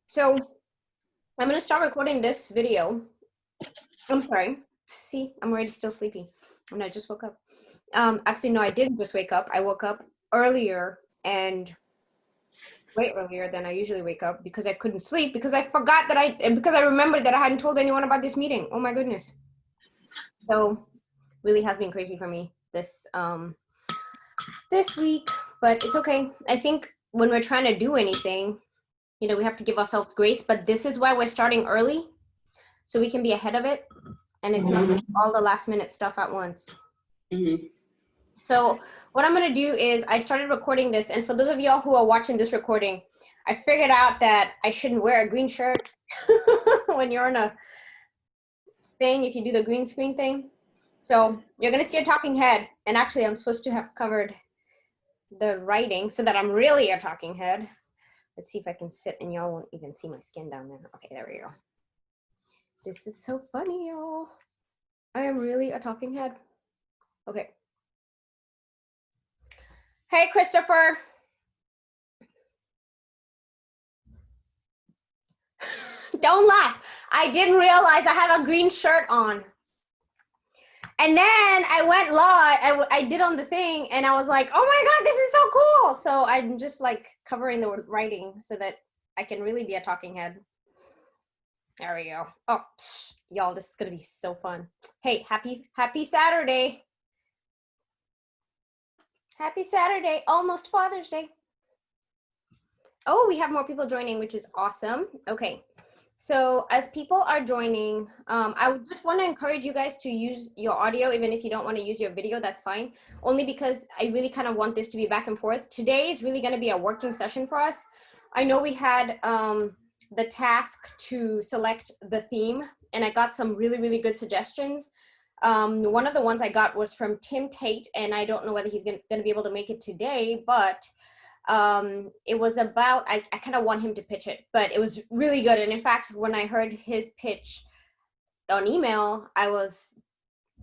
So I'm going to start recording this video. I'm sorry. See, I'm already still sleepy. And I just woke up. Actually, no, I didn't just wake up. I woke up earlier and way earlier than I usually wake up because I couldn't sleep because I forgot that because I remembered that I hadn't told anyone about this meeting. Oh my goodness. So really has been crazy for me this week, but it's okay. I think when we're trying to do anything, you know, we have to give ourselves grace, but this is why we're starting early so we can be ahead of it. And it's not all the last minute stuff at once. So what I'm going to do is I started recording this. And for those of y'all who are watching this recording, I figured out that I shouldn't wear a green shirt when you're on a thing, if you do the green screen thing. So you're going to see a talking head. And actually, I'm supposed to have covered the writing so that I'm really a talking head. Let's see if I can sit and y'all won't even see my skin down there. Okay, there we go. This is so funny, y'all. I am really a talking head. Okay. Hey, Christopher. Don't laugh. I didn't realize I had a green shirt on. And then I went live. I did on the thing and I was like, oh my God, this is so cool. So I'm just like covering the writing so that I can really be a talking head. There we go. Oh, y'all, this is going to be so fun. Hey, happy Saturday. Happy Saturday. Almost Father's Day. Oh, we have more people joining, which is awesome. Okay. So as people are joining, I just want to encourage you guys to use your audio, even if you don't want to use your video, that's fine. Only because I really kind of want this to be back and forth. Today is really going to be a working session for us. I know we had the task to select the theme, and I got some really, really good suggestions. One of the ones I got was from Tim Tate, and I don't know whether he's going to be able to make it today, but it was about, I kind of want him to pitch it, but it was really good. And in fact, when I heard his pitch on email, I was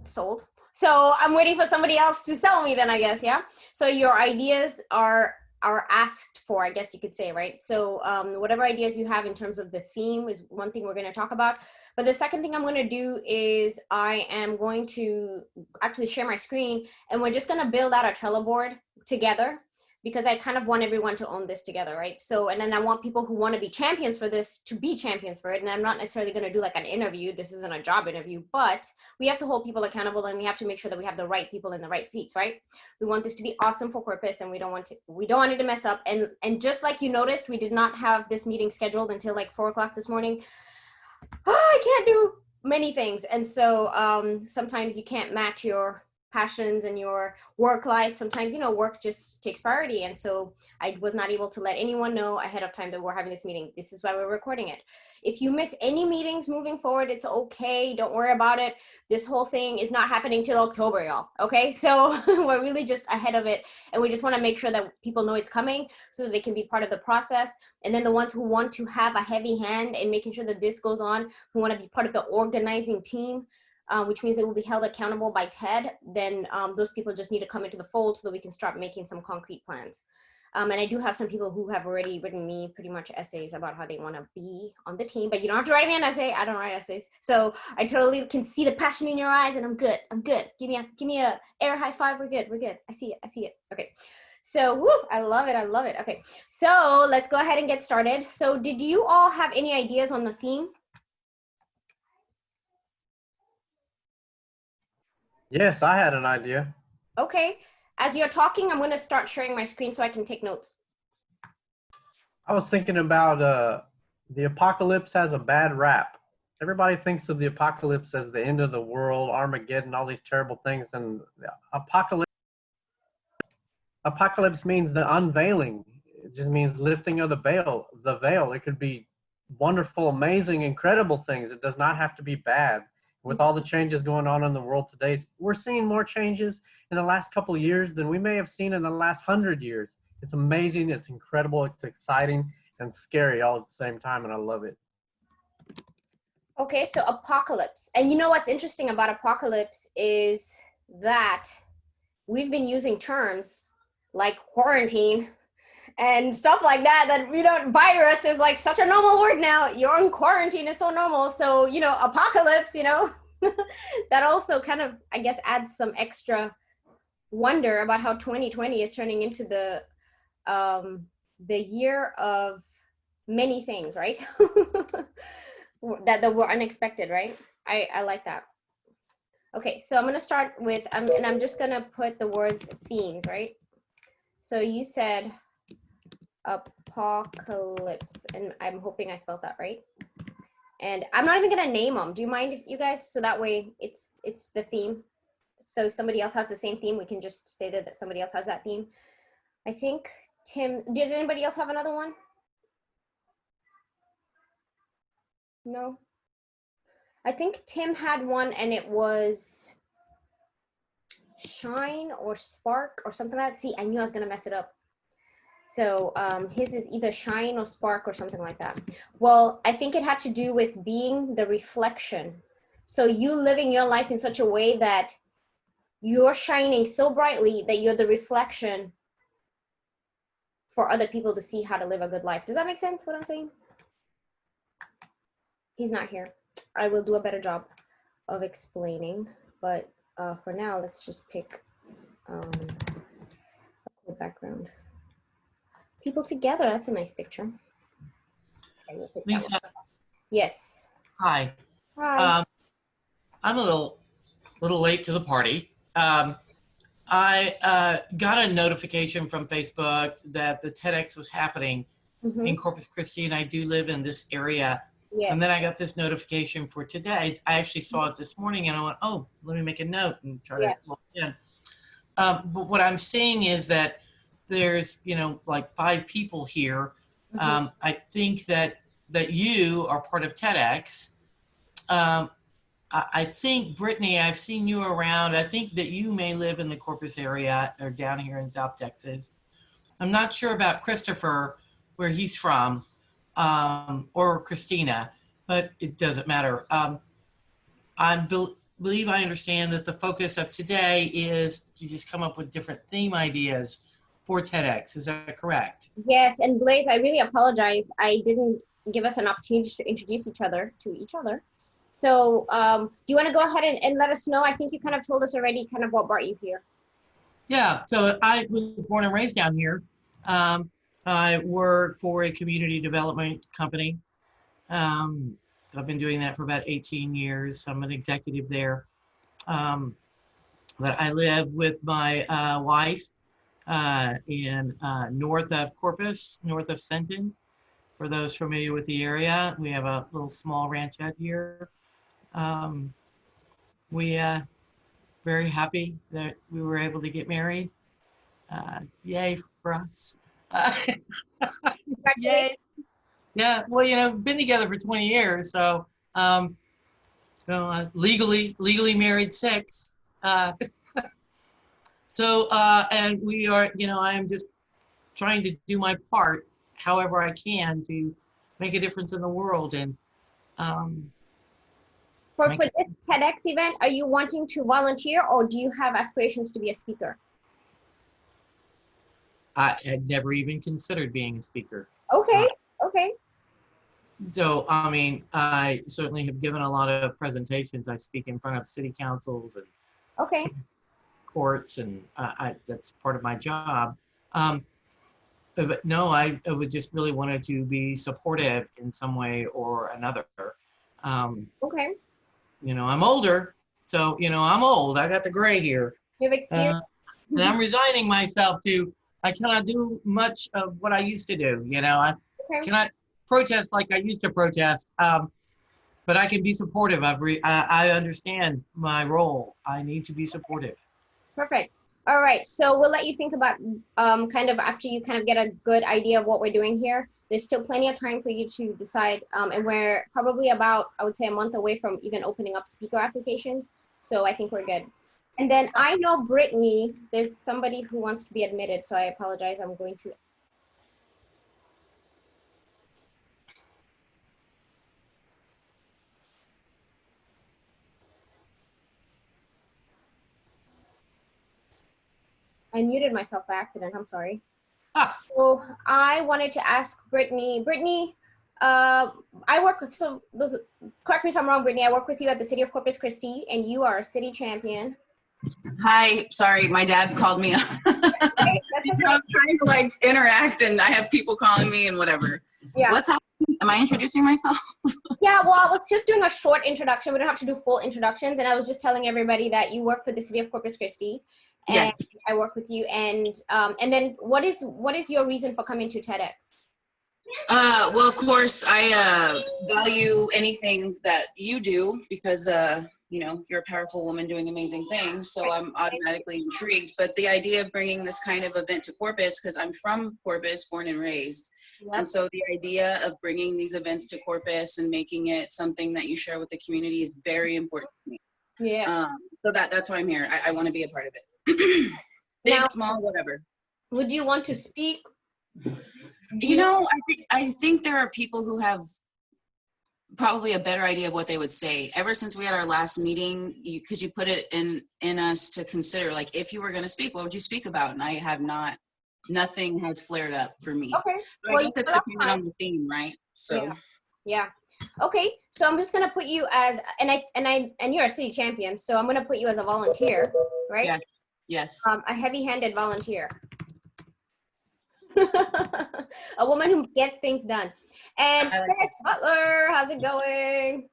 sold. So I'm waiting for somebody else to sell me then, I guess. Yeah. So your ideas are asked for, I guess you could say, right? So whatever ideas you have in terms of the theme is one thing we're going to talk about. But the second thing I'm going to do is I am going to actually share my screen, and we're just going to build out a Trello board together, because I kind of want everyone to own this together, right? So, and then I want people who want to be champions for this to be champions for it. And I'm not necessarily going to do like an interview. This isn't a job interview, but we have to hold people accountable, and we have to make sure that we have the right people in the right seats, right? We want this to be awesome for purpose, and we don't want it to mess up. And just like you noticed, we did not have this meeting scheduled until like 4 o'clock this morning. Oh, I can't do many things. And so sometimes you can't match your passions and your work life. Sometimes, you know, work just takes priority. And so I was not able to let anyone know ahead of time that we're having this meeting. This is why we're recording it. If you miss any meetings moving forward, it's okay. Don't worry about it. This whole thing is not happening till October, y'all. Okay. So we're really just ahead of it. And we just want to make sure that people know it's coming so that they can be part of the process. And then the ones who want to have a heavy hand in making sure that this goes on, who want to be part of the organizing team, which means it will be held accountable by TED, then those people just need to come into the fold so that we can start making some concrete plans. And I do have some people who have already written me pretty much essays about how they want to be on the team, but you don't have to write me an essay. I don't write essays. So I totally can see the passion in your eyes, and I'm good. I'm good. Give me a air high five. We're good. We're good. I see it. Okay. So woo, I love it. Okay. So let's go ahead and get started. So did you all have any ideas on the theme? Yes, I had an idea. Okay. As you're talking, I'm going to start sharing my screen so I can take notes. I was thinking about the apocalypse has a bad rap. Everybody thinks of the apocalypse as the end of the world, Armageddon, all these terrible things. And the apocalypse means the unveiling. It just means lifting of the veil. It could be wonderful, amazing, incredible things. It does not have to be bad. With all the changes going on in the world today, we're seeing more changes in the last couple of years than we may have seen in the last 100 years. It's amazing, it's incredible, it's exciting and scary all at the same time, and I love it. Okay, so apocalypse. And you know what's interesting about apocalypse is that we've been using terms like quarantine and stuff like that, that, you know, virus is like such a normal word now. You're in quarantine is so normal. So, you know, apocalypse, you know, that also kind of, I guess, adds some extra wonder about how 2020 is turning into the year of many things, right? that were unexpected, right? I like that. Okay, so I'm gonna start with, and I'm just gonna put the words themes, right? So you said apocalypse, and I'm hoping I spelled that right. And I'm not even gonna name them. Do you mind, you guys? So that way it's the theme. So if somebody else has the same theme, we can just say that somebody else has that theme. I think Tim, does anybody else have another one? No? I think Tim had one and it was shine or spark or something like that. See, I knew I was gonna mess it up. So his is either shine or spark or something like that. Well, I think it had to do with being the reflection. So you living your life in such a way that you're shining so brightly that you're the reflection for other people to see how to live a good life. Does that make sense, what I'm saying? He's not here. I will do a better job of explaining, but for now, let's just pick the background. People together, that's a nice picture. Okay, we'll pick that Lisa, one. Yes. hi. Hi. I'm a little late to the party. I got a notification from Facebook that the TEDx was happening in Corpus Christi, and I do live in this area. Yes. And then I got this notification for today. I actually saw it this morning, and I went, "Oh, let me make a note and try to log in." But what I'm seeing is that there's, like 5 people here. I think that you are part of TEDx. I think, Brittany, I've seen you around. I think that you may live in the Corpus area or down here in South Texas. I'm not sure about Christopher, where he's from, or Christina, but it doesn't matter. Believe I understand that the focus of today is to just come up with different theme ideas for TEDx. Is that correct? Yes, and Blaze, I really apologize. I didn't give us an opportunity to introduce each other to each other. So do you want to go ahead and let us know? I think you kind of told us already kind of what brought you here. Yeah, so I was born and raised down here. I work for a community development company. I've been doing that for about 18 years. I'm an executive there. But I live with my wife in north of Corpus, north of Centon. For those familiar with the area, we have a little small ranchette here. We very happy that we were able to get married. Yay for us. Yay. Yeah, well, been together for 20 years, so legally married 6. And we are, I am just trying to do my part however I can to make a difference in the world. And for this TEDx event, are you wanting to volunteer or do you have aspirations to be a speaker? I had never even considered being a speaker. Okay, okay. So, I mean, I certainly have given a lot of presentations. I speak in front of city councils and courts, and that's part of my job. But no, I would just really wanted to be supportive in some way or another. Okay. I'm older, so, I'm old. I got the gray here. You have experience. And I'm resigning myself to, I cannot do much of what I used to do. I cannot protest like I used to protest, but I can be supportive. I understand my role. I need to be supportive. Perfect. All right, so we'll let you think about kind of after you kind of get a good idea of what we're doing here. There's still plenty of time for you to decide, and we're probably about, I would say, a month away from even opening up speaker applications. So I think we're good. And then I know Brittany, there's somebody who wants to be admitted, so I apologize. I'm going to. I muted myself by accident. I'm sorry. So I wanted to ask Brittany. Brittany, I work with, so those, correct me if I'm wrong, Brittany, I work with you at the City of Corpus Christi, and you are a city champion. Hi, sorry, my dad called me. Okay, that's okay. I'm trying to like interact and I have people calling me and whatever. Yeah. What's happening? Am I introducing myself? Yeah, well, I was just doing a short introduction. We don't have to do full introductions. And I was just telling everybody that you work for the City of Corpus Christi, and Yes. I work with you. And then what is your reason for coming to TEDx? Well, of course, I value anything that you do because, you know, you're a powerful woman doing amazing things. So I'm automatically intrigued. But the idea of bringing this kind of event to Corpus, because I'm from Corpus, born and raised. Yep. And so the idea of bringing these events to Corpus and making it something that you share with the community is very important to me. Yeah. So that's why I'm here. I want to be a part of it. Big, Now, small, whatever. Would you want to speak? You know, I think there are people who have probably a better idea of what they would say. Ever since we had our last meeting, because you put it in us to consider, like, if you were going to speak, what would you speak about? And I have not. Nothing has flared up for me. Okay. But I guess it's dependent on the theme, right? So. Yeah. Okay. So I'm just gonna put you as, and you're a city champion, so I'm gonna put you as a volunteer, right? Yeah. Yes. A heavy-handed volunteer. A woman who gets things done. And Chris Butler, how's it going?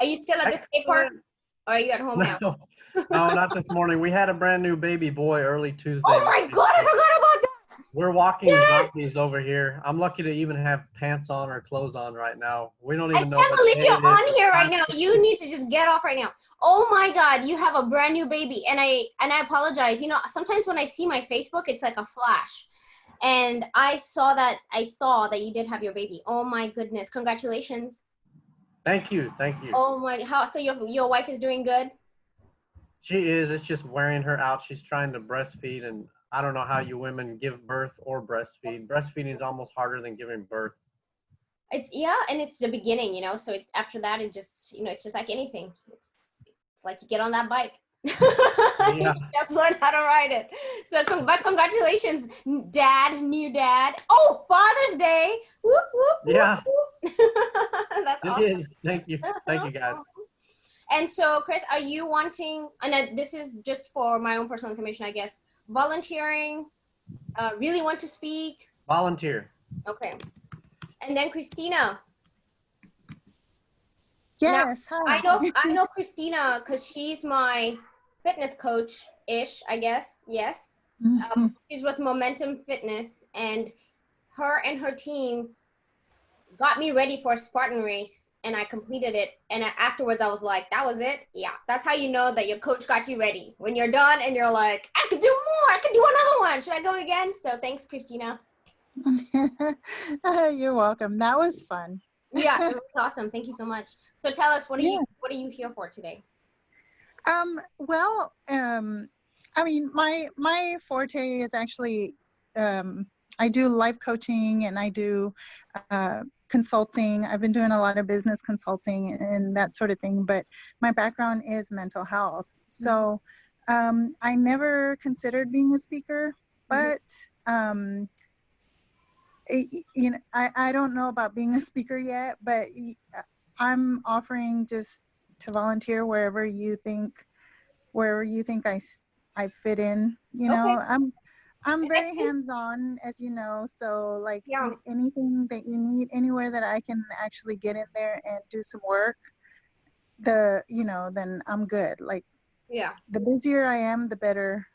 Are you still at the skate park? Or are you at home now? No, not this morning. We had a brand new baby boy early Tuesday. Oh my God, I forgot about that. We're walking zombies over here. I'm lucky to even have pants on or clothes on right now. We don't even know. I can't believe you're on here right now. You need to just get off right now. Oh my God, you have a brand new baby. And I apologize. You know, sometimes when I see my Facebook, it's like a flash. And I saw that you did have your baby. Oh my goodness. Congratulations. Thank you. Oh my, so your wife is doing good? She is. It's just wearing her out. She's trying to breastfeed, and I don't know how you women give birth or breastfeed. Breastfeeding is almost harder than giving birth. And it's the beginning, you know, so after that, it just, you know, it's just like anything. It's like you get on that bike. Yeah. You just learn how to ride it. So, but congratulations, new dad. Oh, Father's Day. Whoop, whoop, whoop, Yeah. That's awesome. It is. Thank you, guys. And so, Chris, are you wanting, and this is just for my own personal information, I guess, volunteering, really want to speak? Volunteer. Okay. And then Christina. Yes. Now, hi. I know Christina because she's my fitness coach-ish, I guess. Yes. She's with Momentum Fitness, and her team got me ready for a Spartan race, and I completed it. And afterwards, I was like, that was it? Yeah. That's how you know that your coach got you ready. When you're done and you're like, I could do more. I could do another one. Should I go again? So thanks, Christina. You're welcome. That was fun. Yeah, it was awesome. Thank you so much. So tell us, what are you here for today? Well, I mean, my forte is actually, I do life coaching and I do consulting. I've been doing a lot of business consulting and that sort of thing, but my background is mental health. So I never considered being a speaker, but you know, I don't know about being a speaker yet, but I'm offering just to volunteer wherever you think I fit in. You know, I'm very hands-on, as you know, so like anything that you need, anywhere that I can actually get in there and do some work, then I'm good. Like, the busier I am, the better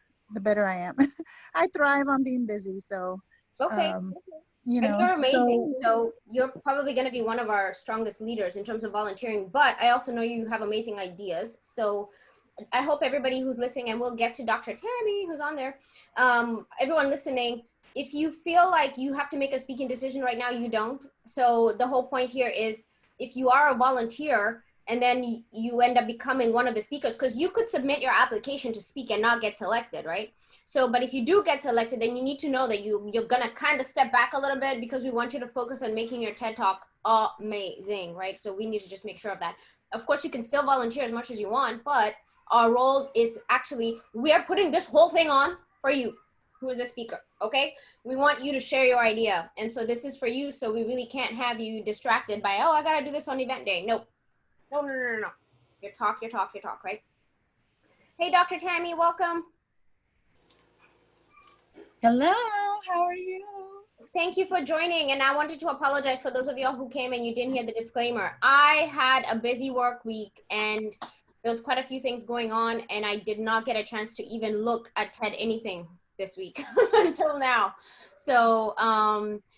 I am. I thrive on being busy, so you know, you're amazing. So you're probably going to be one of our strongest leaders in terms of volunteering, but I also know you have amazing ideas. So I hope everybody who's listening, and we'll get to Dr. Tammy, who's on there, everyone listening, if you feel like you have to make a speaking decision right now, you don't. So the whole point here is, if you are a volunteer and then you end up becoming one of the speakers, because you could submit your application to speak and not get selected, right? So, but if you do get selected, then you need to know that you're gonna kind of step back a little bit, because we want you to focus on making your TED Talk amazing, right? So we need to just make sure of that. Of course, you can still volunteer as much as you want, but our role is actually, we are putting this whole thing on for you. who is the speaker, okay? We want you to share your idea. And so this is for you, so we really can't have you distracted by, oh, I gotta do this on event day. Nope. No, no, no, no, no. Your talk, right? Hey, Dr. Tammy, welcome. Hello, how are you? Thank you for joining. And I wanted to apologize for those of y'all who came and you didn't hear the disclaimer. I had a busy work week and there was quite a few things going on and I did not get a chance to even look at TED anything this week until now. So,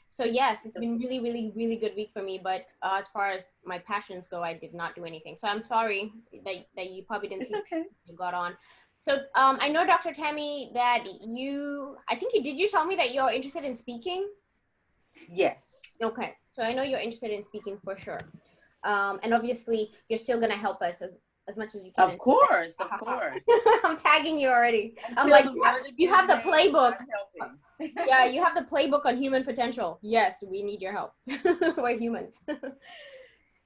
so yes, it's been really, really, really good week for me. But as far as my passions go, I did not do anything. So I'm sorry that you probably didn't see okay. you got on. So I know, Dr. Tammy, that did you tell me that you're interested in speaking? Yes. Okay, so I know you're interested in speaking for sure. And obviously you're still gonna help us as much as you can. Of course, of course. I'm tagging you already. I'm Until like, the you have the playbook. I'm helping. Yeah, you have the playbook on human potential. Yes, we need your help. We're humans.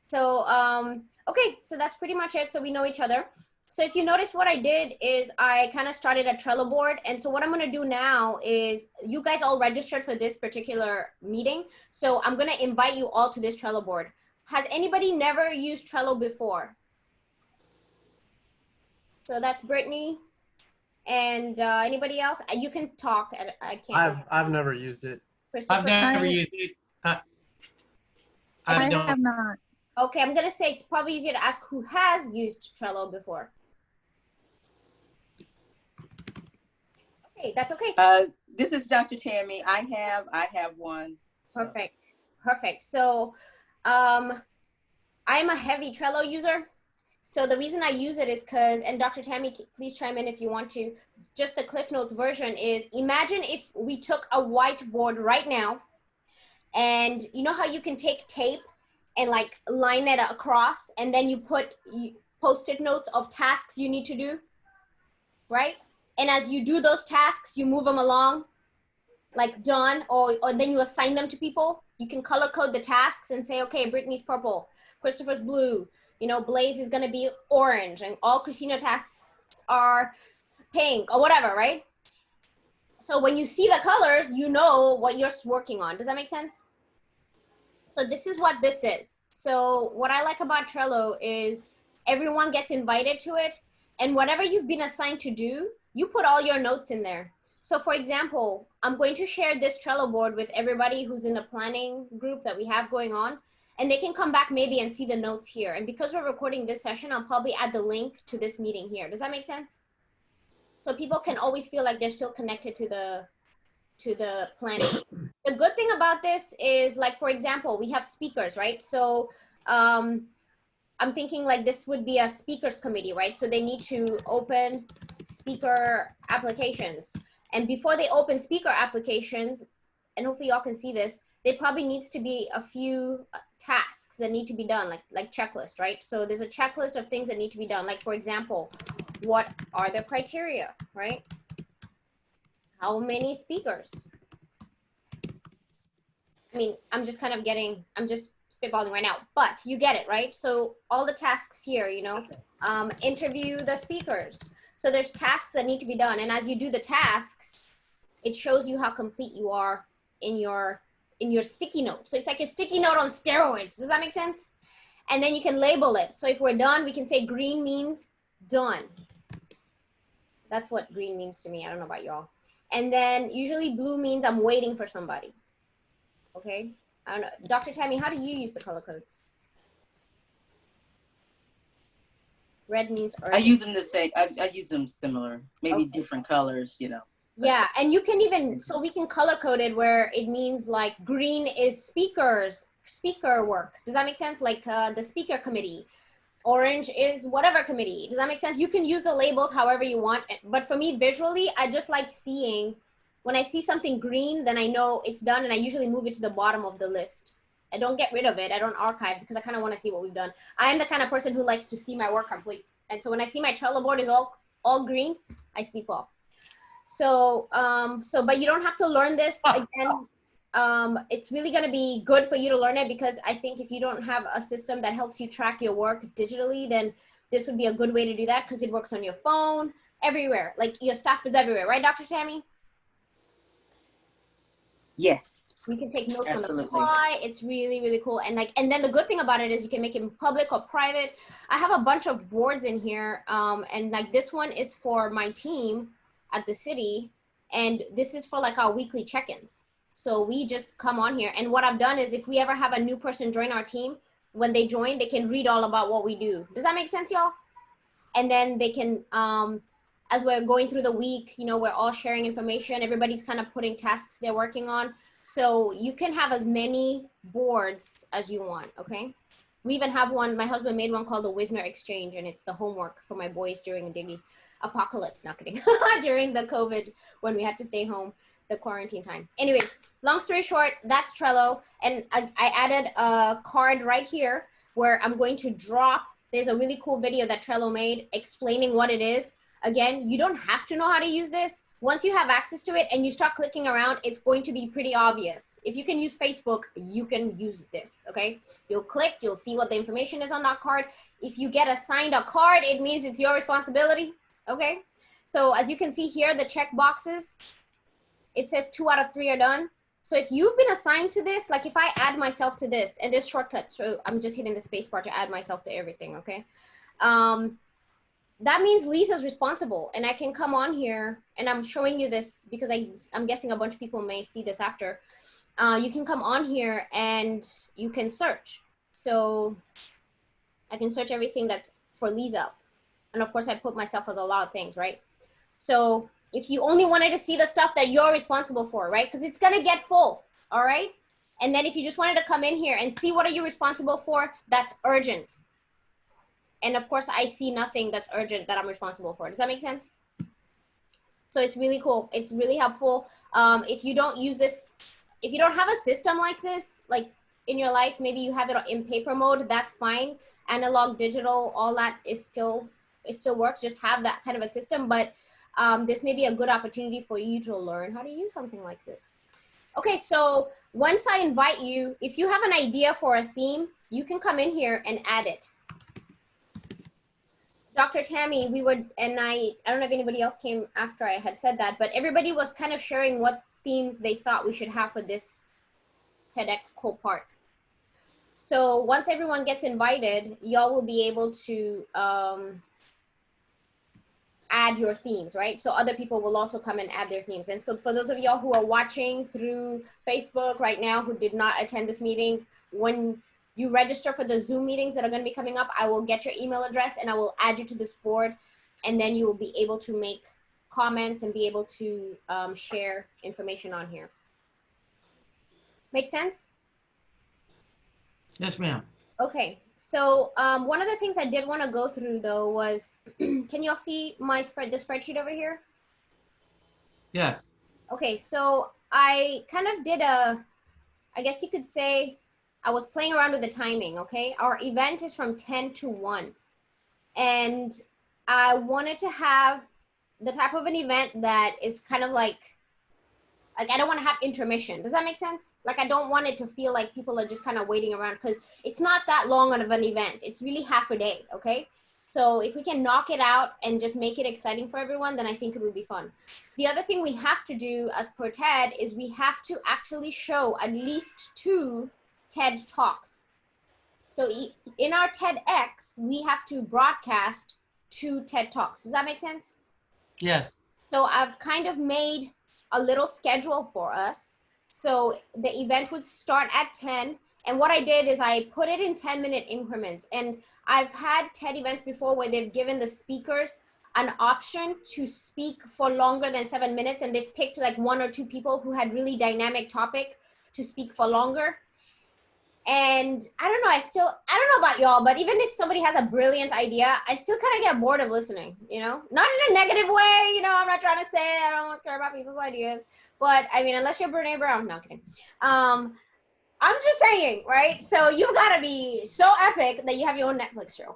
So, okay, so that's pretty much it. So we know each other. So if you notice, what I did is I kind of started a Trello board. And so what I'm going to do now is you guys all registered for this particular meeting. So I'm going to invite you all to this Trello board. Has anybody never used Trello before? So that's Brittany. And anybody else? You can talk. I can't. I've never used it. I've never used it. I don't. have not. Okay, I'm going to say it's probably easier to ask who has used Trello before. Okay, that's okay. This is Dr. Tammy. I have one. Perfect. Perfect. So I'm a heavy Trello user. So the reason I use it is because, and Dr. Tammy, please chime in if you want to, just the Cliff Notes version is, imagine if we took a whiteboard right now, and you know how you can take tape and like line it across, and then you put post-it notes of tasks you need to do, right? And as you do those tasks, you move them along, like done, or then you assign them to people. You can color code the tasks and say, okay, Brittany's purple, Christopher's blue, you know, Blaze is gonna be orange, and all Christina tasks are pink or whatever, right? So when you see the colors, you know what you're working on. Does that make sense? So this is what this is. So what I like about Trello is everyone gets invited to it, and whatever you've been assigned to do, you put all your notes in there. So for example, I'm going to share this Trello board with everybody who's in the planning group that we have going on, and they can come back maybe and see the notes here. And because we're recording this session, I'll probably add the link to this meeting here. Does that make sense? So people can always feel like they're still connected to the planning. The good thing about this is, like, for example, we have speakers, right? So I'm thinking like this would be a speakers committee, right? So they need to open speaker applications. And before they open speaker applications, and hopefully y'all can see this, there probably needs to be a few tasks that need to be done, like checklist, right? So there's a checklist of things that need to be done. Like, for example, what are the criteria, right? How many speakers? I mean, I'm just spitballing right now, but you get it, right? So all the tasks here, you know, interview the speakers. So there's tasks that need to be done. And as you do the tasks, it shows you how complete you are in your sticky note. So it's like a sticky note on steroids. Does that make sense? And then you can label it. So if we're done, we can say green means done. That's what green means to me. I don't know about y'all. And then usually blue means I'm waiting for somebody. Okay. I don't know. Dr. Tammy, how do you use the color codes? Red means urgent. I use them the same. I use them similar, maybe different colors, you know. Yeah, and you can even, so we can color code it where it means like green is speaker work. Does that make sense? Like the speaker committee. Orange is whatever committee. Does that make sense? You can use the labels however you want. But for me, visually, I just like seeing, when I see something green, then I know it's done, and I usually move it to the bottom of the list. I don't get rid of it. I don't archive because I kind of want to see what we've done. I am the kind of person who likes to see my work complete. And so when I see my Trello board is all green, I sleep off. So, but you don't have to learn this again. It's really going to be good for you to learn it, because I think if you don't have a system that helps you track your work digitally, then this would be a good way to do that, because it works on your phone, everywhere. Like your stuff is everywhere, right, Dr. Tammy? Yes. You can take notes on the Absolutely. fly. It's really, really cool. And then the good thing about it is you can make it public or private. I have a bunch of boards in here. And like this one is for my team at the city. And this is for like our weekly check-ins. So we just come on here. And what I've done is if we ever have a new person join our team, when they join, they can read all about what we do. Does that make sense, y'all? And then they can, as we're going through the week, you know, we're all sharing information. Everybody's kind of putting tasks they're working on. So you can have as many boards as you want, okay? We even have one, my husband made one called the Wisner Exchange, and it's the homework for my boys during the apocalypse, not kidding, during the COVID, when we had to stay home, the quarantine time. Anyway, long story short, that's Trello. And I added a card right here where I'm going to drop, there's a really cool video that Trello made explaining what it is. Again, you don't have to know how to use this. Once you have access to it and you start clicking around, it's going to be pretty obvious. If you can use Facebook, you can use this, okay? You'll click, you'll see what the information is on that card. If you get assigned a card, it means it's your responsibility, okay? So as you can see here, the check boxes, it says 2 out of 3 are done. So if you've been assigned to this, like if I add myself to this, and there's shortcuts, so I'm just hitting the space bar to add myself to everything, okay? That means Lisa's responsible, and I can come on here, and I'm showing you this because I'm guessing a bunch of people may see this after. You can come on here and you can search. So I can search everything that's for Liza. And of course I put myself as a lot of things, right? So if you only wanted to see the stuff that you're responsible for, right? Because it's gonna get full, all right? And then if you just wanted to come in here and see what are you responsible for, that's urgent. And of course, I see nothing that's urgent that I'm responsible for. Does that make sense? So it's really cool. It's really helpful. If you don't use this, if you don't have a system like this, like in your life, maybe you have it in paper mode, that's fine. Analog, digital, all that is still, it still works. Just have that kind of a system. But this may be a good opportunity for you to learn how to use something like this. Okay, so once I invite you, if you have an idea for a theme, you can come in here and add it. Dr. Tammy, we would, and I don't know if anybody else came after I had said that, but everybody was kind of sharing what themes they thought we should have for this TEDxColePark. So once everyone gets invited, y'all will be able to add your themes, right? So other people will also come and add their themes. And so for those of y'all who are watching through Facebook right now who did not attend this meeting, when you register for the Zoom meetings that are going to be coming up, I will get your email address and I will add you to this board, and then you will be able to make comments and be able to share information on here. Make sense? Yes, ma'am. Okay, so one of the things I did want to go through though was, can y'all see my the spreadsheet over here? Yes. Okay, so I kind of did a, I guess you could say, I was playing around with the timing, okay? Our event is from 10 to 1. And I wanted to have the type of an event that is kind of like I don't want to have intermission. Does that make sense? Like, I don't want it to feel like people are just kind of waiting around, because it's not that long of an event. It's really half a day, okay? So if we can knock it out and just make it exciting for everyone, then I think it would be fun. The other thing we have to do as per TED is we have to actually show at least 2 TED Talks. So in our TEDx, we have to broadcast 2 TED Talks. Does that make sense? Yes. So I've kind of made a little schedule for us. So the event would start at 10. And what I did is I put it in 10-minute increments. And I've had TED events before where they've given the speakers an option to speak for longer than 7 minutes. And they've picked like 1 or 2 people who had really dynamic topic to speak for longer. And I don't know, I don't know about y'all, but even if somebody has a brilliant idea, I still kind of get bored of listening, you know? Not in a negative way, you know, I'm not trying to say I don't care about people's ideas, but I mean, unless you're Brene Brown, no, I'm kidding. I'm just saying, right? So you gotta be so epic that you have your own Netflix show.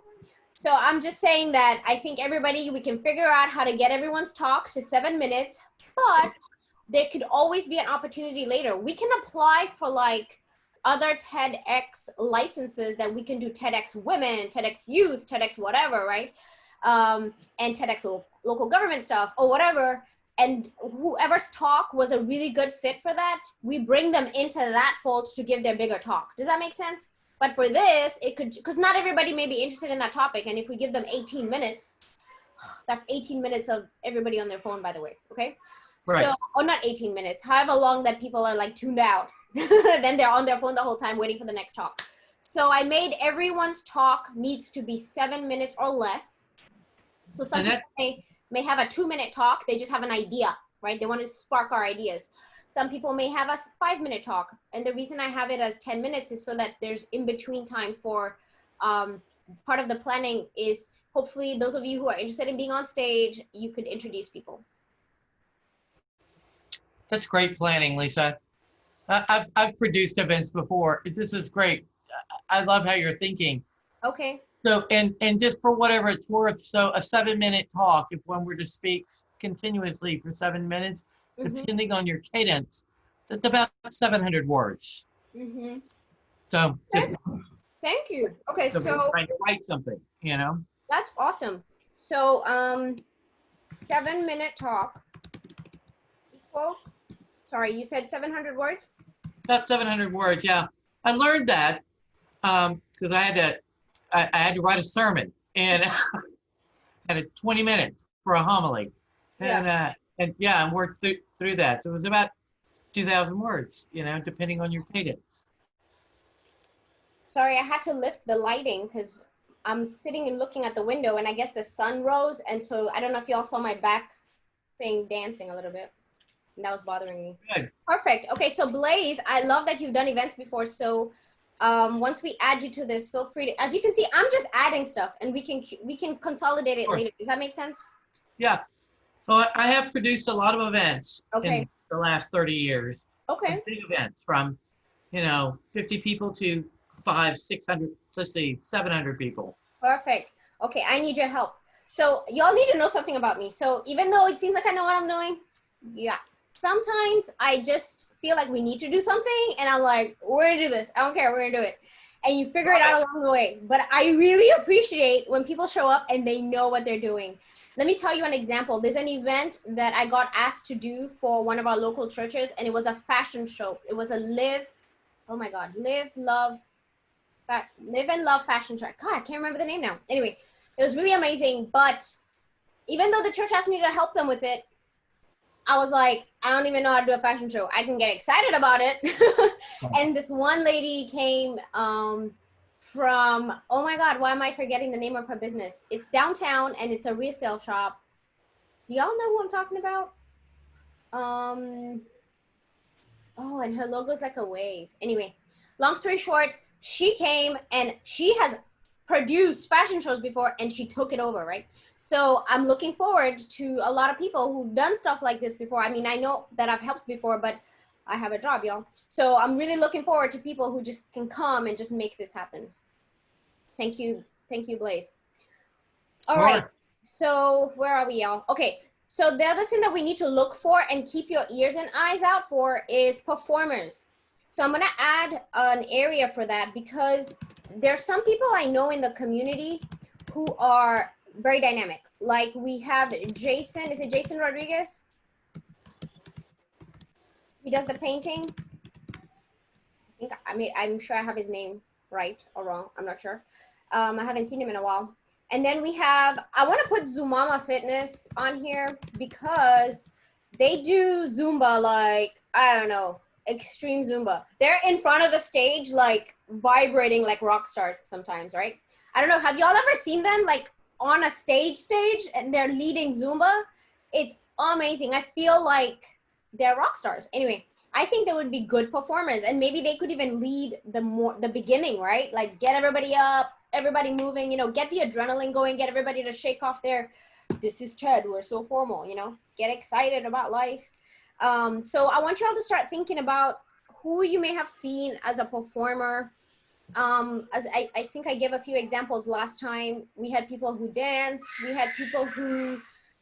So I'm just saying that I think everybody, we can figure out how to get everyone's talk to 7 minutes, but there could always be an opportunity later. We can apply for like other TEDx licenses that we can do TEDx Women, TEDx Youth, TEDx whatever, right? And TEDx local government stuff or whatever. and whoever's talk was a really good fit for that, we bring them into that fold to give their bigger talk. Does that make sense? But for this, it could, because not everybody may be interested in that topic. And if we give them 18 minutes, that's 18 minutes of everybody on their phone, by the way. Okay. Right. So, or not 18 minutes, however long that people are like tuned out, then they're on their phone the whole time waiting for the next talk. So I made everyone's talk needs to be 7 minutes or less. So some people may have a 2-minute talk. They just have an idea, right? They want to spark our ideas. Some people may have a 5-minute talk. And the reason I have it as 10 minutes is so that there's in between time for part of the planning is hopefully those of you who are interested in being on stage, you could introduce people. That's great planning, Lisa. I've produced events before. This is great. I love how you're thinking. Okay. So, and just for whatever it's worth, so a 7-minute talk, if one were to speak continuously for 7 minutes, depending on your cadence, that's about 700 words. So just thank you. Okay, so trying to write something, you know. That's awesome. So 7-minute talk equals, sorry, you said 700 words? About 700 words, yeah. I learned that because I had to write a sermon and had 20 minutes for a homily, and and worked through that. So it was about 2,000 words, you know, depending on your cadence. Sorry, I had to lift the lighting because I'm sitting and looking at the window, and I guess the sun rose, and so I don't know if y'all saw my back thing dancing a little bit. And that was bothering me. Good. Perfect. Okay, so Blaze, I love that you've done events before. So once we add you to this, feel free to, as you can see, I'm just adding stuff and we can consolidate it later. Does that make sense? Yeah. So I have produced a lot of events in the last 30 years. Okay. Big events from, 50 people to 500, 600, let's see, 700 people. Perfect. Okay, I need your help. So y'all need to know something about me. So even though it seems like I know what I'm doing, sometimes I just feel like we need to do something and I'm like, we're gonna do this. I don't care, we're gonna do it. And you figure it out along the way. But I really appreciate when people show up and they know what they're doing. Let me tell you an example. There's an event that I got asked to do for one of our local churches, and it was a fashion show. It was a live and love fashion show. God, I can't remember the name now. Anyway, it was really amazing. But even though the church asked me to help them with it, I was like, I don't even know how to do a fashion show. I can get excited about it. And this one lady came from, oh my God, why am I forgetting the name of her business? It's downtown and it's a resale shop. Do y'all know who I'm talking about? Oh, and her logo's like a wave. Anyway, long story short, she came and she has produced fashion shows before and she took it over, right? So I'm looking forward to a lot of people who've done stuff like this before. I mean, I know that I've helped before, but I have a job, y'all. So I'm really looking forward to people who just can come and just make this happen. Thank you, Blaze. All right, so where are we, y'all? Okay, so the other thing that we need to look for and keep your ears and eyes out for is performers. So I'm gonna add an area for that because there's some people I know in the community who are very dynamic. Like we have Jason, is it Jason Rodriguez? He does the painting. I'm sure I have his name right or wrong, I'm not sure. I haven't seen him in a while. And then we have, I wanna put Zumama Fitness on here because they do Zumba like, I don't know, extreme Zumba. They're in front of the stage like vibrating like rock stars sometimes, right? I don't know, have y'all ever seen them like on a stage and they're leading Zumba? It's amazing. I feel like they're rock stars. Anyway, I think they would be good performers and maybe they could even lead the beginning, right? Like get everybody up, everybody moving, get the adrenaline going, get everybody to shake off their, this is Ted, we're so formal, get excited about life. So I want y'all to start thinking about who you may have seen as a performer. As I think I gave a few examples last time. We had people who danced, we had people who,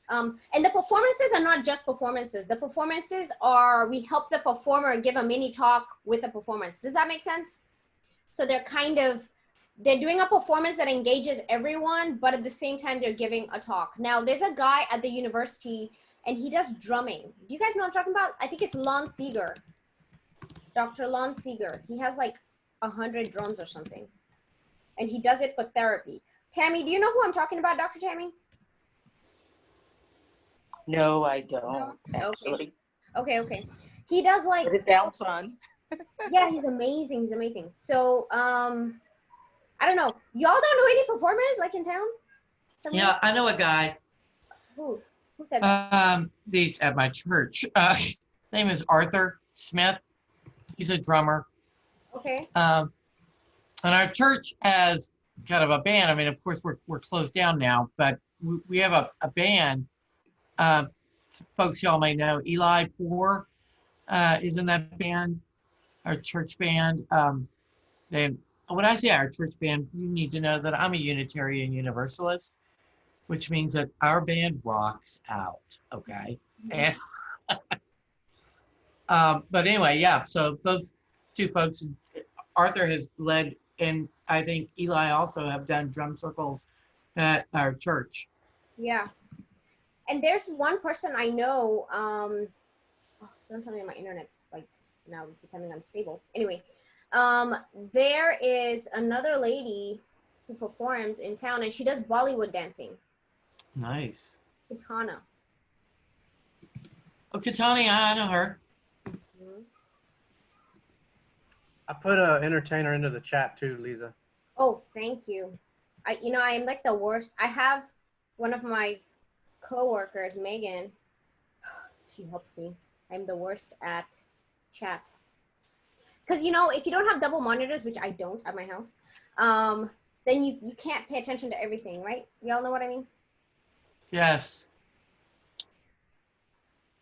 and the performances are not just performances. The performances are, we help the performer give a mini talk with a performance. Does that make sense? So they're doing a performance that engages everyone, but at the same time, they're giving a talk. Now, there's a guy at the university, and he does drumming. Do you guys know what I'm talking about? I think it's Lon Seeger. Dr. Lon Seeger. He has like 100 drums or something. And he does it for therapy. Tammy, do you know who I'm talking about, Dr. Tammy? No, I don't, No? actually. Okay. He does like... But it sounds fun. Yeah, he's amazing. He's amazing. So, I don't know. Y'all don't know any performers like in town? Yeah, I know a guy. Who said that? He's at my church. Name is Arthur Smith. He's a drummer. Okay. And our church has kind of a band. I mean, of course, we're closed down now, but we have a band. Folks y'all may know, Eli Poor is in that band, our church band. When I say our church band, you need to know that I'm a Unitarian Universalist, which means that our band rocks out, okay? And but anyway, yeah, so those two folks, Arthur has led, and I think Eli also have done drum circles at our church. Yeah. And there's one person I know, oh, don't tell me my internet's like now becoming unstable. Anyway, there is another lady who performs in town, and she does Bollywood dancing. Nice. Katana. Oh, Katani, I know her. Mhm. I put an entertainer into the chat too, Liza. Oh, thank you. I am like the worst. I have one of my coworkers, Megan. She helps me. I'm the worst at chat. Because if you don't have double monitors, which I don't at my house, then you can't pay attention to everything, right? Y'all know what I mean? Yes.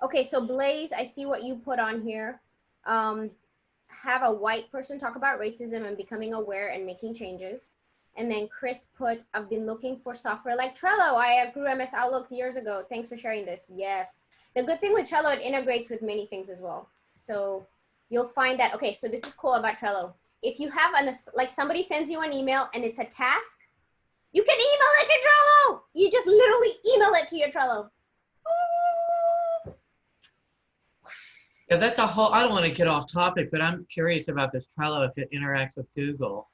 Okay, so Blaze, I see what you put on here. Have a white person talk about racism and becoming aware and making changes. And then Chris put, I've been looking for software like Trello. I grew MS Outlook years ago. Thanks for sharing this. Yes. The good thing with Trello, it integrates with many things as well. So you'll find that, okay, so this is cool about Trello. If you have like somebody sends you an email and it's a task, you can email it to Trello. You just literally email it to your Trello. Yeah, that's a whole, I don't want to get off topic, but I'm curious about this Trello if it interacts with Google.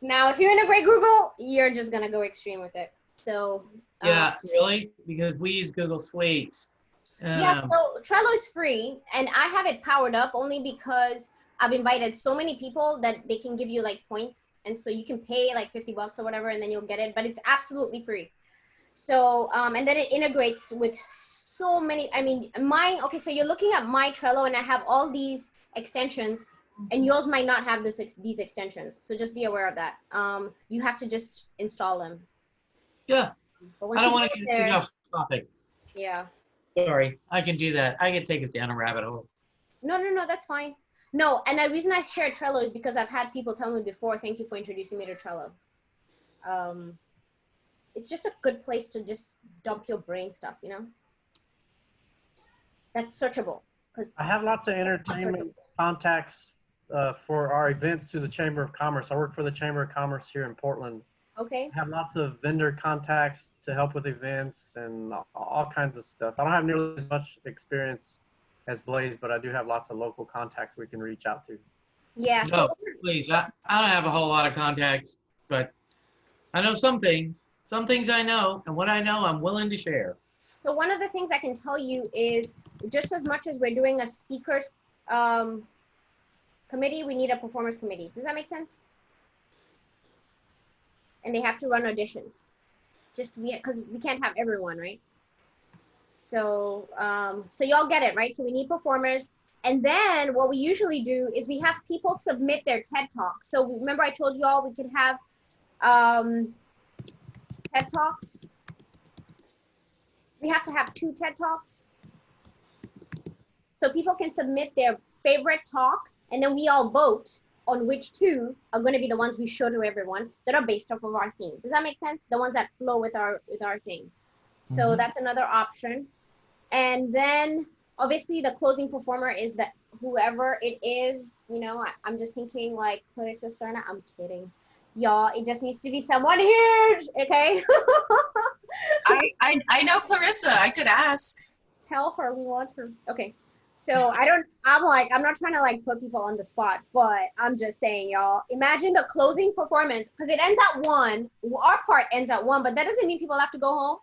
Now, if you integrate Google, you're just going to go extreme with it. So Yeah, really? Because we use Google Suites. Yeah, so Trello is free, and I have it powered up only because I've invited so many people that they can give you like points, and so you can pay like $50 or whatever, and then you'll get it. But it's absolutely free. So and then it integrates with so many. I mean, mine. Okay, so you're looking at my Trello, and I have all these extensions, and yours might not have these extensions. So just be aware of that. You have to just install them. Yeah. But I don't want to get off topic. Yeah. Sorry, I can do that. I can take it down a rabbit hole. No, that's fine. No, and the reason I share Trello is because I've had people tell me before, thank you for introducing me to Trello. It's just a good place to just dump your brain stuff, That's searchable. I have lots of entertainment contacts for our events through the Chamber of Commerce. I work for the Chamber of Commerce here in Portland. Okay. I have lots of vendor contacts to help with events and all kinds of stuff. I don't have nearly as much experience as Blaze, but I do have lots of local contacts we can reach out to. Yeah. No, please. I don't have a whole lot of contacts, but I know some things. Some things I know, and what I know, I'm willing to share. So one of the things I can tell you is just as much as we're doing a speakers committee, we need a performance committee. Does that make sense? And they have to run auditions. Because we can't have everyone, right? So, so y'all get it, right? So we need performers. And then what we usually do is we have people submit their TED Talk. So remember I told you all we could have TED Talks? We have to have 2 TED Talks. So people can submit their favorite talk, and then we all vote on which 2 are going to be the ones we show to everyone that are based off of our theme. Does that make sense? The ones that flow with our thing. So that's another option. And then obviously the closing performer is that whoever it is, you know, I'm just thinking like Clarissa Serna. I'm kidding. Y'all, it just needs to be someone huge, okay? I know Clarissa. I could ask. Tell her we want her. Okay. So I'm not trying to like put people on the spot, but I'm just saying, y'all, imagine the closing performance, because it ends at 1. Our part ends at 1, but that doesn't mean people have to go home.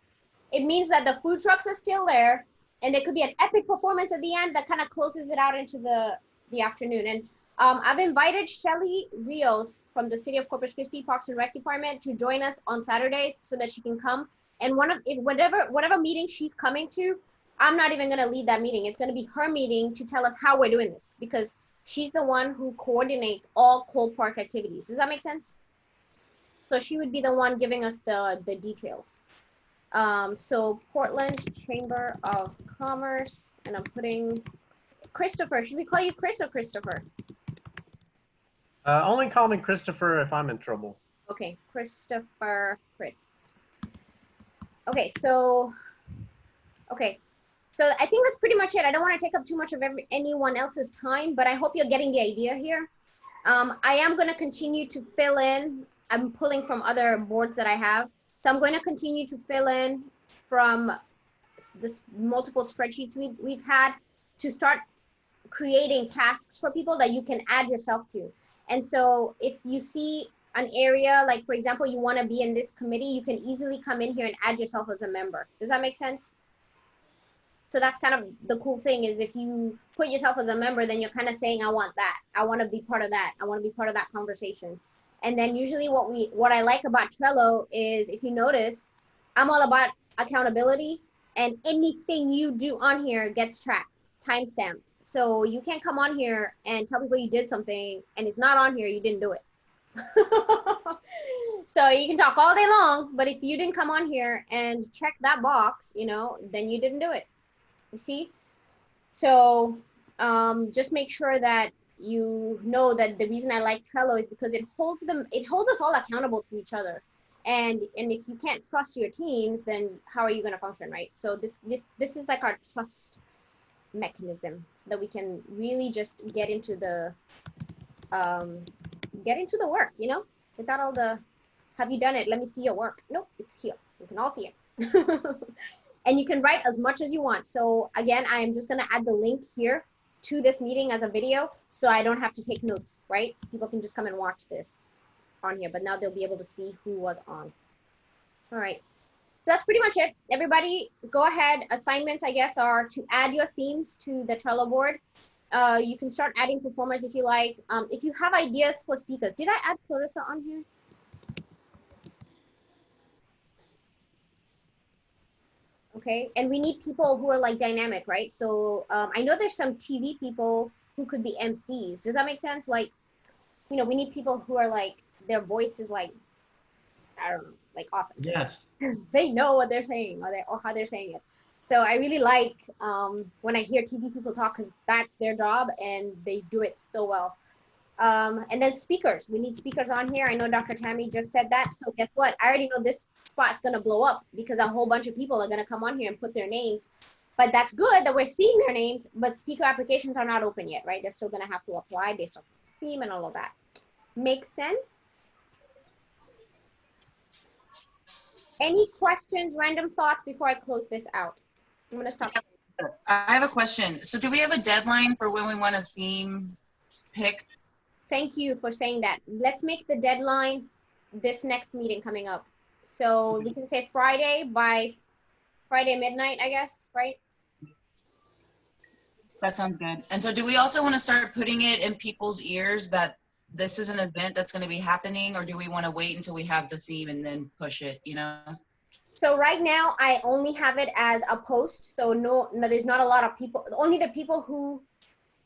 It means that the food trucks are still there, and it could be an epic performance at the end that kind of closes it out into the afternoon. And I've invited Shelly Rios from the City of Corpus Christi Parks and Rec Department to join us on Saturdays so that she can come. And whatever meeting she's coming to, I'm not even going to lead that meeting. It's going to be her meeting to tell us how we're doing this, because she's the one who coordinates all Cole Park activities. Does that make sense? So she would be the one giving us the details. So Portland Chamber of Commerce, and I'm putting Christopher. Should we call you Chris or Christopher? Only call me Christopher if I'm in trouble. Okay, Christopher, Chris. Okay, so I think that's pretty much it. I don't want to take up too much of anyone else's time, but I hope you're getting the idea here. I am going to continue to fill in. I'm pulling from other boards that I have. So I'm going to continue to fill in from this multiple spreadsheets we've had to start creating tasks for people that you can add yourself to. And so if you see an area, like for example, you want to be in this committee, you can easily come in here and add yourself as a member. Does that make sense? So that's kind of the cool thing, is if you put yourself as a member, then you're kind of saying, I want that. I want to be part of that. I want to be part of that conversation. And then usually what I like about Trello is, if you notice, I'm all about accountability, and anything you do on here gets tracked, timestamped. So you can't come on here and tell people you did something and it's not on here, you didn't do it. So you can talk all day long, but if you didn't come on here and check that box, you know, then you didn't do it. You see? So just make sure that you know that the reason I like Trello is because it holds us all accountable to each other. And if you can't trust your teams, then how are you going to function, right? So this is like our trust mechanism, so that we can really just get into the work, you know, without all the, have you done it? Let me see your work. Nope, it's here. We can all see it. And you can write as much as you want. So again, I'm just gonna add the link here to this meeting as a video, so I don't have to take notes, right? People can just come and watch this on here, but now they'll be able to see who was on. All right, so that's pretty much it. Everybody go ahead. Assignments, I guess, are to add your themes to the Trello board. You can start adding performers if you like. If you have ideas for speakers, did I add Clarissa on here? Okay, and we need people who are like dynamic, right? So I know there's some TV people who could be MCs. Does that make sense? Like, you know, we need people who are like, their voice is like, I don't know, like awesome. Yes. They know what they're saying, or how they're saying it. So I really like when I hear TV people talk, because that's their job and they do it so well. And then speakers, we need speakers on here. I know Dr. Tammy just said that. So guess what? I already know this spot's gonna blow up because a whole bunch of people are gonna come on here and put their names. But that's good that we're seeing their names, but speaker applications are not open yet, right? They're still gonna have to apply based on theme and all of that. Makes sense? Any questions, random thoughts before I close this out? I'm gonna stop. I have a question. So do we have a deadline for when we want a theme picked? Thank you for saying that. Let's make the deadline this next meeting coming up. So we can say Friday by Friday midnight, I guess, right? That sounds good. And so do we also want to start putting it in people's ears that this is an event that's going to be happening, or do we want to wait until we have the theme and then push it, you know? So right now I only have it as a post. So no, there's not a lot of people, only the people who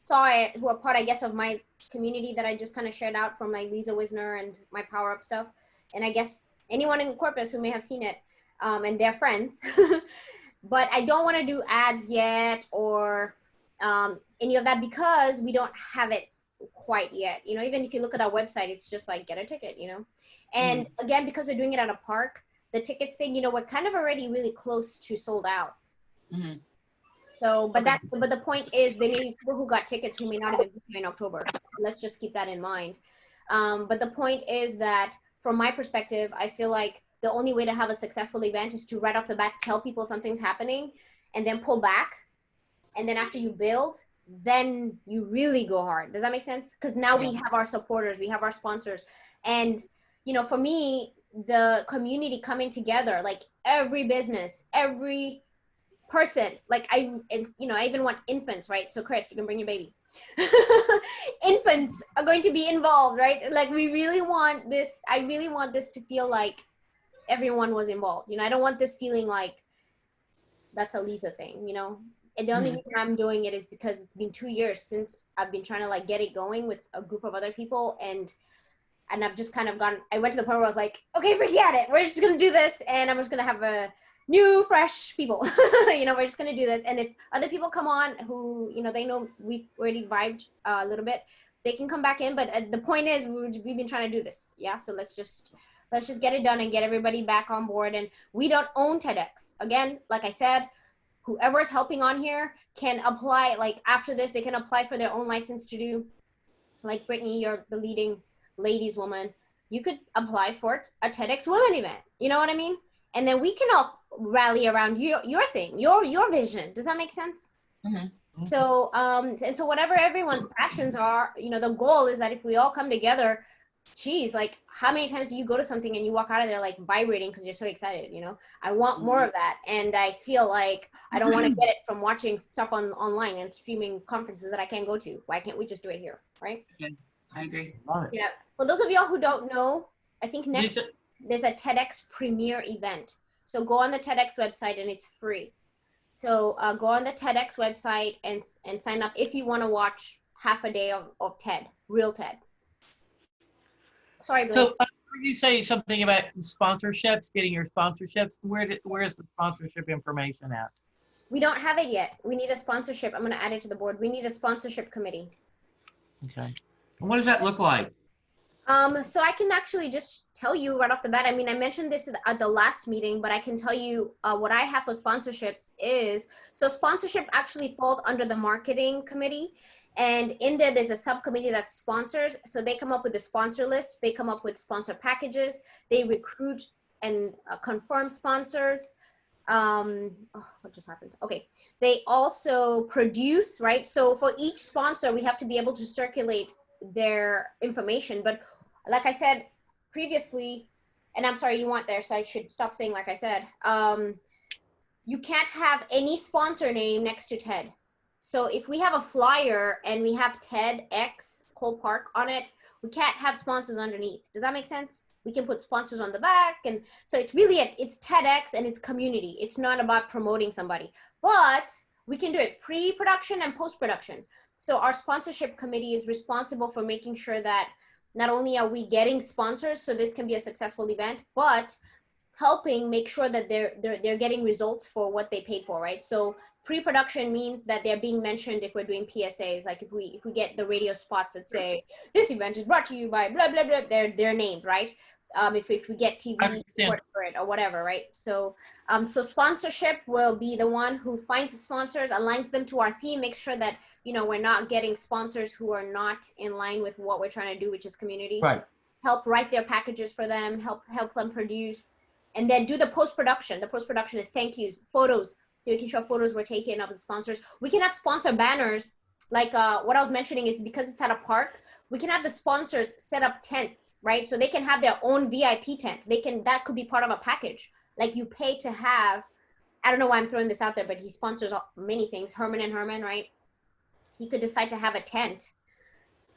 saw it, who are part, I guess, of my community that I just kind of shared out from like Liza Wisner and my Power Up stuff. And I guess anyone in Corpus who may have seen it and their friends. But I don't want to do ads yet or any of that because we don't have it quite yet. You know, even if you look at our website, it's just like get a ticket, you know. And again, because we're doing it at a park, the tickets thing, you know, we're kind of already really close to sold out. So, but the point is, there may be people who got tickets who may not have been here in October. Let's just keep that in mind. But the point is that from my perspective, I feel like the only way to have a successful event is to right off the bat tell people something's happening and then pull back. And then after you build, then you really go hard. Does that make sense? Because now we have our supporters, we have our sponsors. And, you know, for me, the community coming together, like every business, every person, like I even want infants, right? So Chris, you can bring your baby. Infants are going to be involved, right? Like we really want this, I really want this to feel like everyone was involved. You know, I don't want this feeling like that's a Liza thing, you know? And the only reason I'm doing it is because it's been 2 years since I've been trying to like get it going with a group of other people, and I've just kind of gone, I went to the point where I was like, okay, forget it. We're just going to do this, and I'm just going to have a new, fresh people. You know, we're just going to do this. And if other people come on who, you know, they know we've already vibed a little bit, they can come back in. But the point is, we've been trying to do this. Yeah. So let's just get it done and get everybody back on board. And we don't own TEDx. Again, like I said, whoever is helping on here can apply, like after this, they can apply for their own license to do, like Brittany, you're the leading ladies woman. You could apply for a TEDx women event. You know what I mean? And then we can all rally around your thing, your vision. Does that make sense? Mm-hmm. So, and so whatever everyone's passions are, you know, the goal is that if we all come together, geez, like how many times do you go to something and you walk out of there like vibrating because you're so excited, you know? I want more of that. And I feel like I don't want to get it from watching stuff online and streaming conferences that I can't go to. Why can't we just do it here, right? Yeah, I agree. Yeah. For those of y'all who don't know, I think next there's a TEDx premiere event. So go on the TEDx website and it's free. So go on the TEDx website and sign up if you want to watch half a day of TED, real TED. Sorry, Blaze. So you say something about sponsorships, getting your sponsorships. Where's the sponsorship information at? We don't have it yet. We need a sponsorship. I'm going to add it to the board. We need a sponsorship committee. Okay. And what does that look like? So I can actually just tell you right off the bat. I mean, I mentioned this at the last meeting, but I can tell you what I have for sponsorships is, so sponsorship actually falls under the marketing committee. And in there's a subcommittee that sponsors. So they come up with the sponsor list. They come up with sponsor packages. They recruit and confirm sponsors. Oh, what just happened? Okay. They also produce, right? So for each sponsor, we have to be able to circulate their information. But like I said previously, and I'm sorry you weren't there, so I should stop saying like I said, you can't have any sponsor name next to TED. So if we have a flyer and we have TEDxColePark on it, we can't have sponsors underneath. Does that make sense? We can put sponsors on the back. And so it's really, it's TEDx and it's community. It's not about promoting somebody, but we can do it pre-production and post-production. So our sponsorship committee is responsible for making sure that not only are we getting sponsors, so this can be a successful event, but helping make sure that they're getting results for what they paid for, right? So pre-production means that they're being mentioned if we're doing PSAs, like if we get the radio spots that say this event is brought to you by blah blah blah, they're named, right? If we get TV support for it or whatever, right? So so sponsorship will be the one who finds the sponsors, aligns them to our theme, makes sure that, you know, we're not getting sponsors who are not in line with what we're trying to do, which is community. Right. Help write their packages for them, help them produce, and then do the post-production. The post-production is thank yous, photos, so making sure photos were taken of the sponsors. We can have sponsor banners, like what I was mentioning is because it's at a park, we can have the sponsors set up tents, right? So they can have their own VIP tent. That could be part of a package. Like you pay to have, I don't know why I'm throwing this out there, but he sponsors many things. Herman and Herman, right? He could decide to have a tent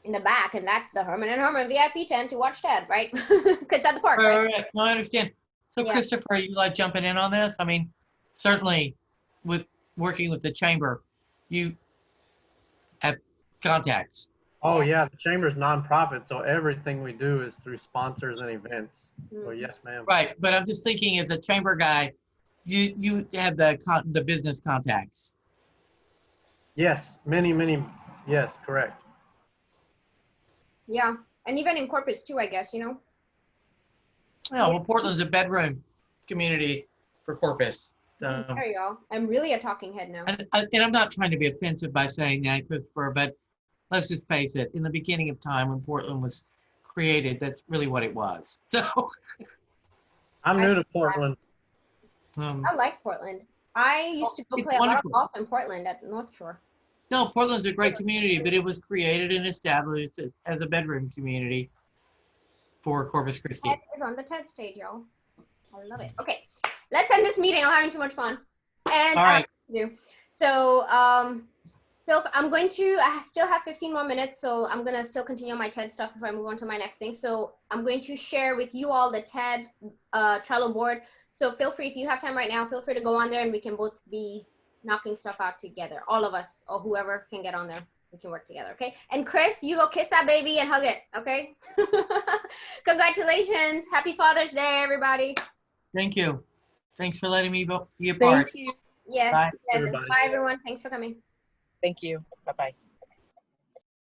in the back, and that's the Herman and Herman VIP tent to watch TED, right? It's at the park, right? Right. No, I understand. So yeah. Christopher, are you like jumping in on this? I mean, certainly with working with the chamber, you have contacts. Oh yeah, the chamber's nonprofit, so everything we do is through sponsors and events. So yes, ma'am. Right, but I'm just thinking as a chamber guy, you have the business contacts. Yes, many. Yes, correct. Yeah, and even in corporates too, I guess, you know. Yeah, well, Portland's a bedroom community for Corpus. So, There y'all. I'm really a talking head now. and I'm not trying to be offensive by saying that, Christopher, but let's just face it. In the beginning of time, when Portland was created, that's really what it was. So, I'm new to Portland. I like Portland. I used to go it's play a lot of wonderful. golf in Portland at North Shore. No, Portland's a great community, but it was created and established as a bedroom community for Corpus Christi. Ted is on the TED stage, y'all. I love it. Okay, let's end this meeting. I'm having too much fun. And All right. So, Phil, I'm going to, I still have 15 more minutes, so I'm going to still continue on my TED stuff before I move on to my next thing. So I'm going to share with you all the TED Trello board. So feel free, if you have time right now, feel free to go on there and we can both be knocking stuff out together. All of us, or whoever can get on there, we can work together, okay? And Chris, you go kiss that baby and hug it, okay? Congratulations. Happy Father's Day, everybody. Thank you. Thanks for letting me be a part. Thank you. Yes, Bye, yes. everybody. Bye, everyone. Thanks for coming. Thank you. Bye-bye.